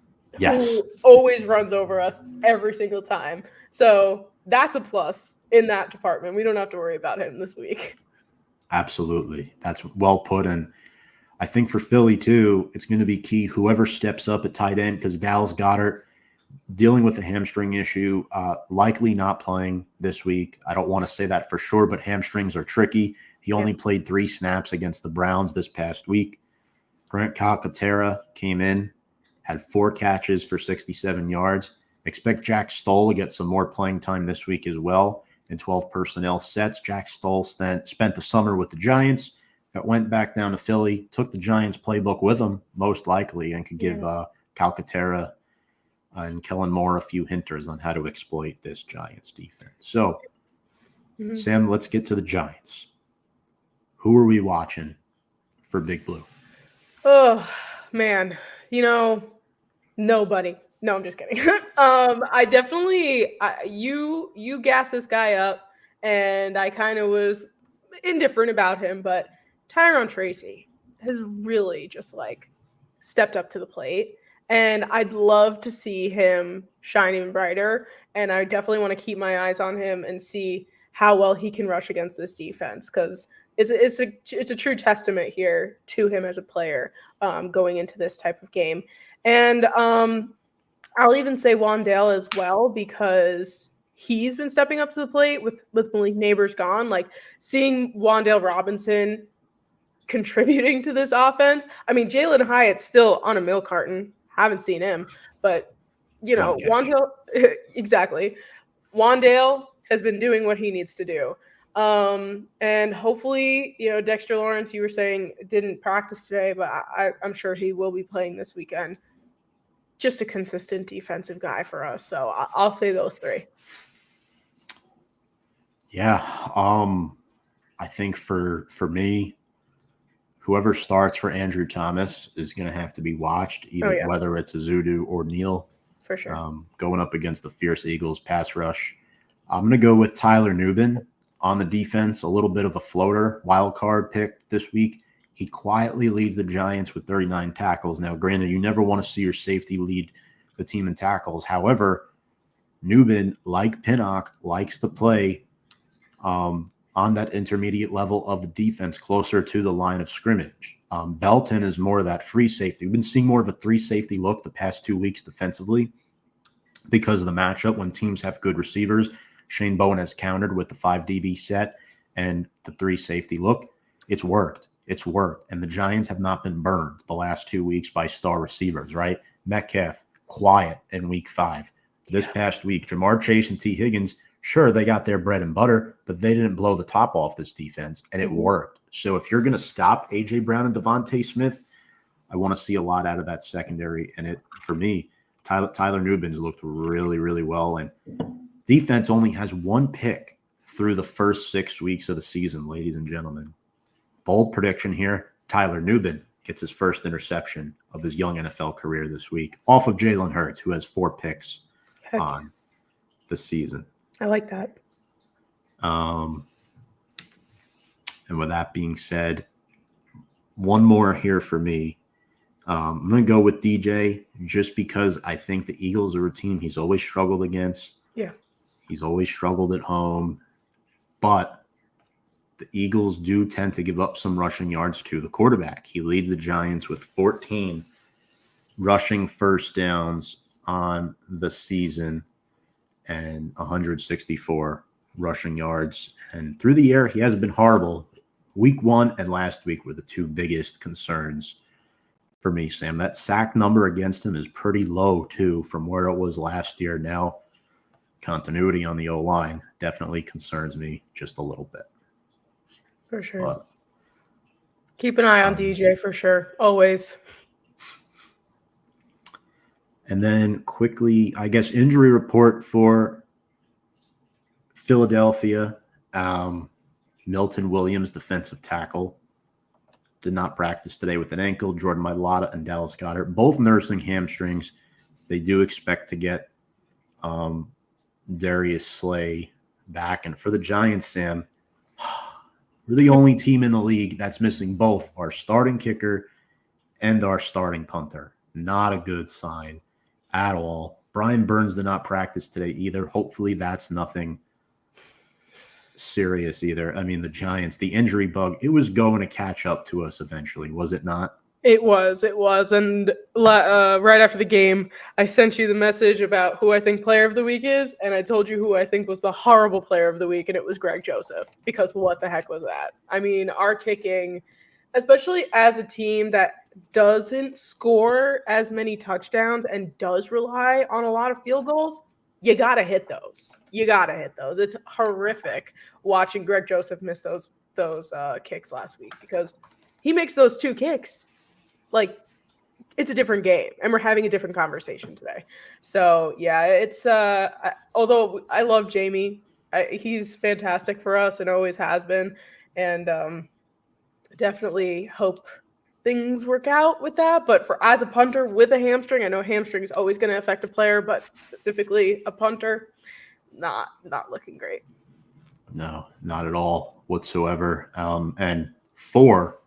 Yes. Who always runs over us every single time. So that's a plus in that department. We don't have to worry about him this week. Absolutely. That's well put. And I think for Philly, too, it's going to be key whoever steps up at tight end, because Dallas Goedert dealing with a hamstring issue, likely not playing this week. I don't want to say that for sure, but hamstrings are tricky. He only played 3 snaps against the Browns this past week. Grant Calcaterra came in, had 4 catches for 67 yards. Expect Jack Stoll to get some more playing time this week as well in 12 personnel sets. Jack Stoll spent the summer with the Giants, that went back down to Philly, took the Giants playbook with him, most likely, and could give Calcaterra and Kellen Moore a few hinters on how to exploit this Giants defense. So, Sam, let's get to the Giants. Who are we watching for Big Blue? Oh, man. Nobody. No, I'm just kidding. I definitely, you gas this guy up, and I kind of was indifferent about him, but Tyron Tracy has really just stepped up to the plate, and I'd love to see him shine even brighter. And I definitely want to keep my eyes on him and see how well he can rush against this defense, because it's a true testament here to him as a player going into this type of game. And I'll even say Wandale as well, because he's been stepping up to the plate with Malik Neighbors gone. Seeing Wandale Robinson contributing to this offense. I mean, Jalen Hyatt's still on a milk carton. Haven't seen him, but Wandale exactly. Wandale has been doing what he needs to do. And hopefully, Dexter Lawrence, you were saying, didn't practice today, but I'm sure he will be playing this weekend. Just a consistent defensive guy for us. So I'll say those 3. Yeah. I think for me, whoever starts for Andrew Thomas is going to have to be watched, whether it's Azudu or Neal. For sure. Going up against the fierce Eagles pass rush. I'm going to go with Tyler Nubin on the defense, a little bit of a floater, wild card pick this week. He quietly leads the Giants with 39 tackles. Now, granted, you never want to see your safety lead the team in tackles. However, Nubin, like Pinnock, likes to play on that intermediate level of the defense, closer to the line of scrimmage. Belton is more of that free safety. We've been seeing more of a 3 safety look the past 2 weeks defensively because of the matchup when teams have good receivers. Shane Bowen has countered with the 5 DB set and the 3 safety look. It's worked. And the Giants have not been burned the last 2 weeks by star receivers, right? Metcalf, quiet in week 5. This past week, Jamar Chase and T. Higgins, sure, they got their bread and butter, but they didn't blow the top off this defense, and it worked. So if you're going to stop A.J. Brown and Devontae Smith, I want to see a lot out of that secondary. And for me, Tyler Nubin's looked really, really well. And Defense only has 1 pick through the first 6 weeks of the season, ladies and gentlemen. Bold prediction here. Tyler Nubin gets his first interception of his young NFL career this week off of Jalen Hurts, who has 4 picks on the season. I like that. And with that being said, one more here for me. I'm going to go with DJ just because I think the Eagles are a team he's always struggled against. Yeah. He's always struggled at home. But the Eagles do tend to give up some rushing yards to the quarterback. He leads the Giants with 14 rushing first downs on the season and 164 rushing yards. And through the air, he hasn't been horrible. Week 1 and last week were the 2 biggest concerns for me, Sam. That sack number against him is pretty low, too, from where it was last year. Now, continuity on the O-line definitely concerns me just a little bit. For sure. But, keep an eye on DJ for sure. Always. And then quickly, I guess, injury report for Philadelphia. Milton Williams, defensive tackle, did not practice today with an ankle. Jordan Mailata and Dallas Goedert, both nursing hamstrings. They do expect to get Darius Slay back. And for the Giants, Sam, we're the only team in the league that's missing both our starting kicker and our starting punter. Not a good sign at all. Brian Burns did not practice today either. Hopefully that's nothing serious either. I mean, the Giants, the injury bug, it was going to catch up to us eventually, was it not? It was. And right after the game, I sent you the message about who I think player of the week is, and I told you who I think was the horrible player of the week, and it was Greg Joseph, because what the heck was that? I mean, our kicking, especially as a team that doesn't score as many touchdowns and does rely on a lot of field goals, you got to hit those. It's horrific watching Greg Joseph miss those kicks last week, because he makes those 2 kicks. Like, it's a different game, and we're having a different conversation today. So, yeah, it's although I love Jamie. He's fantastic for us and always has been, and definitely hope things work out with that. But as a punter with a hamstring, I know hamstring is always going to affect a player, but specifically a punter, not looking great. No, not at all whatsoever. And 4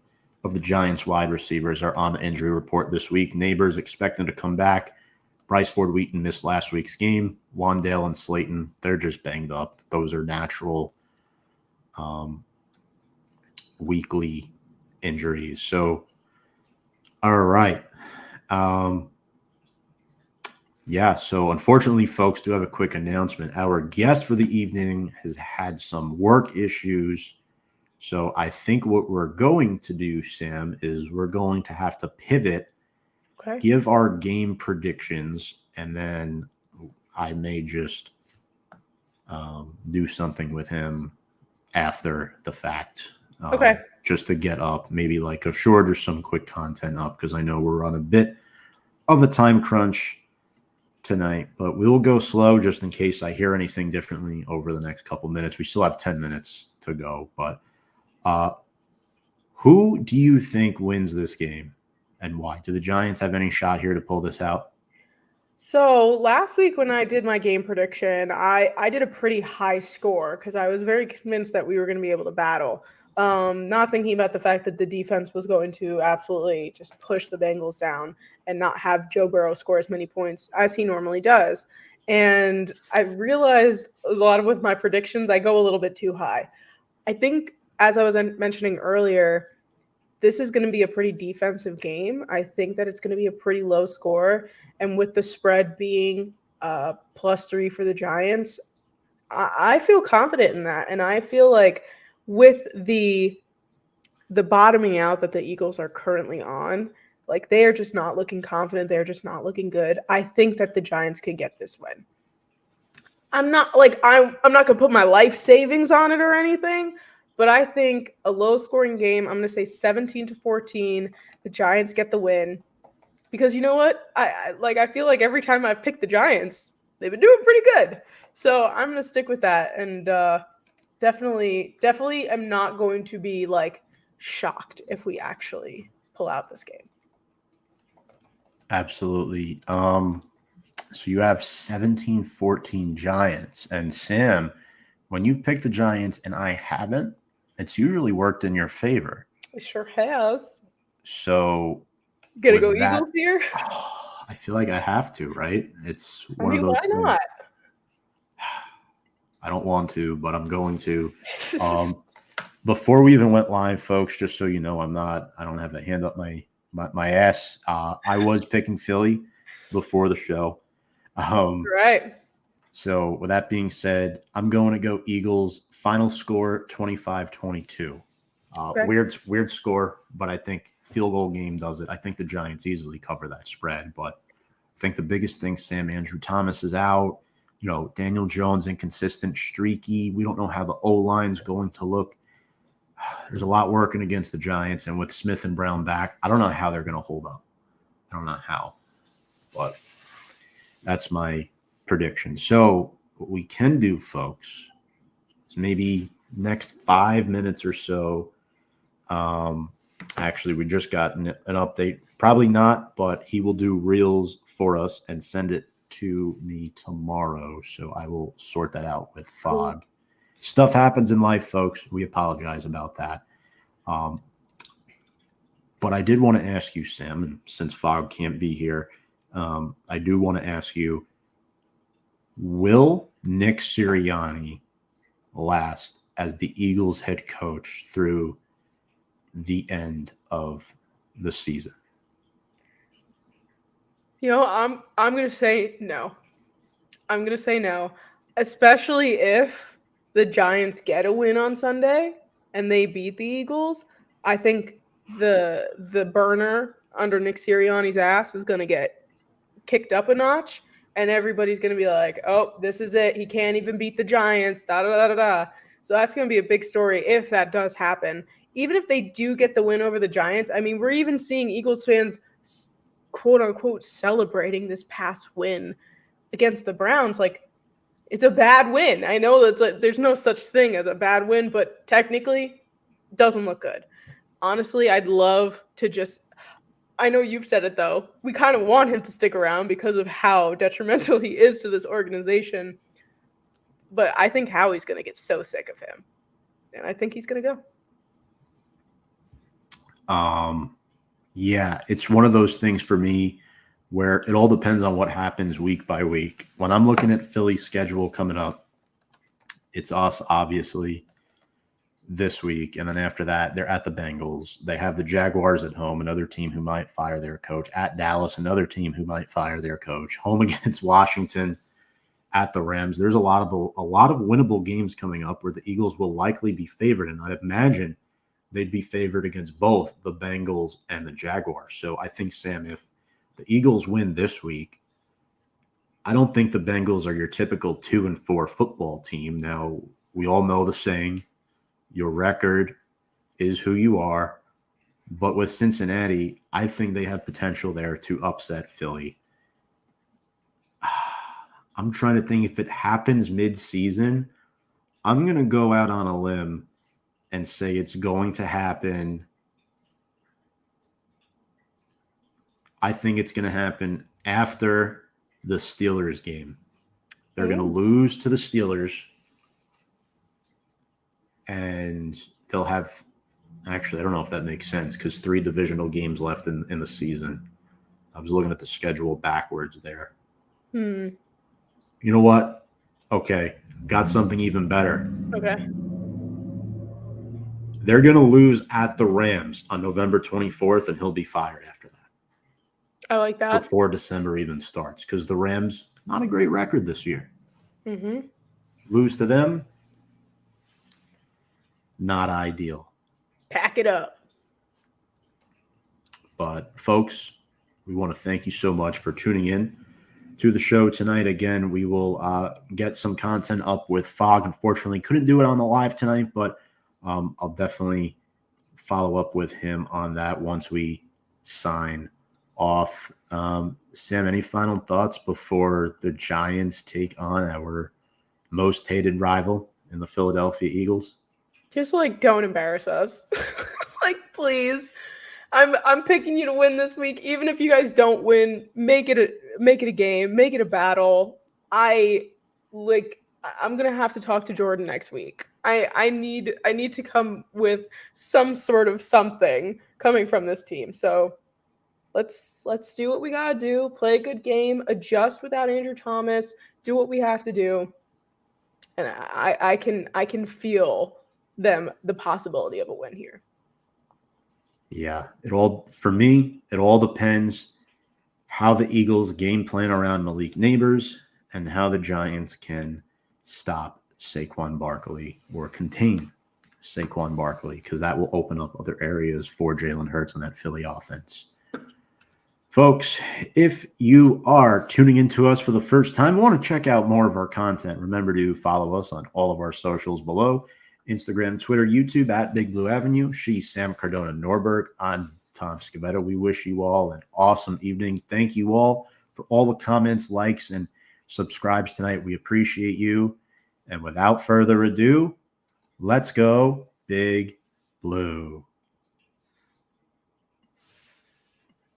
of the Giants wide receivers are on the injury report this week. Neighbors expecting to come back. Bryce Ford-Wheaton missed last week's game. Wandale and Slayton, they're just banged up. Those are natural weekly injuries. So, all right. So unfortunately, folks, do have a quick announcement. Our guest for the evening has had some work issues. So I think what we're going to do, Sam, is we're going to have to pivot, give our game predictions, and then I may just do something with him after the fact. Just to get up, maybe like a short or some quick content up, because I know we're on a bit of a time crunch tonight, but we'll go slow just in case I hear anything differently over the next couple minutes. We still have 10 minutes to go, but who do you think wins this game and why? Do the Giants have any shot here to pull this out? So last week when I did my game prediction, I did a pretty high score because I was very convinced that we were going to be able to battle. Not thinking about the fact that the defense was going to absolutely just push the Bengals down and not have Joe Burrow score as many points as he normally does. And I realized a lot of with my predictions, I go a little bit too high. I think, as I was mentioning earlier, this is going to be a pretty defensive game. I think that it's going to be a pretty low score. And with the spread being +3 for the Giants, I feel confident in that. And I feel like with the bottoming out that the Eagles are currently on, like they are just not looking confident. They're just not looking good. I think that the Giants could get this win. I'm not going to put my life savings on it or anything, but I think a low-scoring game, I'm going to say 17-14, the Giants get the win. Because you know what? I feel like every time I've picked the Giants, they've been doing pretty good. So I'm going to stick with that. And definitely am not going to be like shocked if we actually pull out this game. Absolutely. So you have 17-14 Giants. And Sam, when you've picked the Giants and I haven't, it's usually worked in your favor. It sure has. So Gonna go Eagles here? I feel like I have to, right? It's one of those why things. not? I don't want to, but I'm going to. Before we even went live, folks, just so you know, I don't have a hand up my ass. I was picking Philly before the show. Right. So with that being said, I'm going to go Eagles. Final score 25-22. Okay. Weird score, but I think field goal game does it. I think the Giants easily cover that spread, but I think the biggest thing, Sam, Andrew Thomas is out. You know, Daniel Jones inconsistent, streaky. We don't know how the O-line's going to look. There's a lot working against the Giants, and with Smith and Brown back, I don't know how they're going to hold up. I don't know how, but that's my prediction. So what we can do, folks, is maybe next 5 minutes or so. Actually, we just got an update. Probably not, but he will do reels for us and send it to me tomorrow. So I will sort that out with Fog. Cool. Stuff happens in life, folks. We apologize about that. But I did want to ask you, Sam, and since Fog can't be here, I do want to ask you, will Nick Sirianni last as the Eagles head coach through the end of the season? You know, I'm going to say no. I'm going to say no, especially if the Giants get a win on Sunday and they beat the Eagles. I think the burner under Nick Sirianni's ass is going to get kicked up a notch, and everybody's going to be like, oh, this is it. He can't even beat the Giants, da-da-da-da-da. So that's going to be a big story if that does happen. Even if they do get the win over the Giants, I mean, we're even seeing Eagles fans, quote-unquote, celebrating this past win against the Browns. Like, it's a bad win. I know that's like, there's no such thing as a bad win, but technically doesn't look good. Honestly, I'd love to just – I know you've said it, though. We kind of want him to stick around because of how detrimental he is to this organization. But I think Howie's going to get so sick of him. And I think he's going to go. Yeah, it's one of those things for me where it all depends on what happens week by week. When I'm looking at Philly's schedule coming up, it's us, obviously, this week. And then after that, they're at the Bengals. They have the Jaguars at home, another team who might fire their coach. At Dallas, another team who might fire their coach. Home against Washington, at the Rams. There's a lot of winnable games coming up where the Eagles will likely be favored. And I'd imagine they'd be favored against both the Bengals and the Jaguars. So I think, Sam, if the Eagles win this week, I don't think the Bengals are your typical 2-4 football team. Now, we all know the saying, your record is who you are. But with Cincinnati, I think they have potential there to upset Philly. I'm trying to think if it happens mid-season. I'm going to go out on a limb and say it's going to happen. I think it's going to happen after the Steelers game. They're going to lose to the Steelers, and they'll have – actually, I don't know if that makes sense because 3 divisional games left in the season. I was looking at the schedule backwards there. You know what? Okay, got something even better. Okay. They're going to lose at the Rams on November 24th, and he'll be fired after that. I like that. Before December even starts, because the Rams, not a great record this year. Mm-hmm. Lose to them, not ideal. Pack it up. But, folks, we want to thank you so much for tuning in to the show tonight. Again, we will get some content up with Fog. Unfortunately, couldn't do it on the live tonight, but I'll definitely follow up with him on that once we sign off. Sam, any final thoughts before the Giants take on our most hated rival in the Philadelphia Eagles? Just like don't embarrass us. Like please. I'm picking you to win this week. Even if you guys don't win, make it a game, make it a battle. I'm gonna have to talk to Jordan next week. I need to come with some sort of something coming from this team. So let's do what we gotta do. Play a good game. Adjust without Andrew Thomas. Do what we have to do. And I can feel the possibility of a win here. Yeah, it all depends how the Eagles game plan around Malik Neighbors and how the Giants can stop Saquon Barkley or contain Saquon Barkley, because that will open up other areas for Jalen Hurts on that Philly offense. Folks, if you are tuning into us for the first time and want to check out more of our content, remember to follow us on all of our socials below. Instagram, Twitter, YouTube at Big Blue Avenue. She's Sam Cardona Norberg. I'm Tom Scavetta. We wish you all an awesome evening. Thank you all for all the comments, likes, and subscribes tonight. We appreciate you. And without further ado, let's go Big Blue.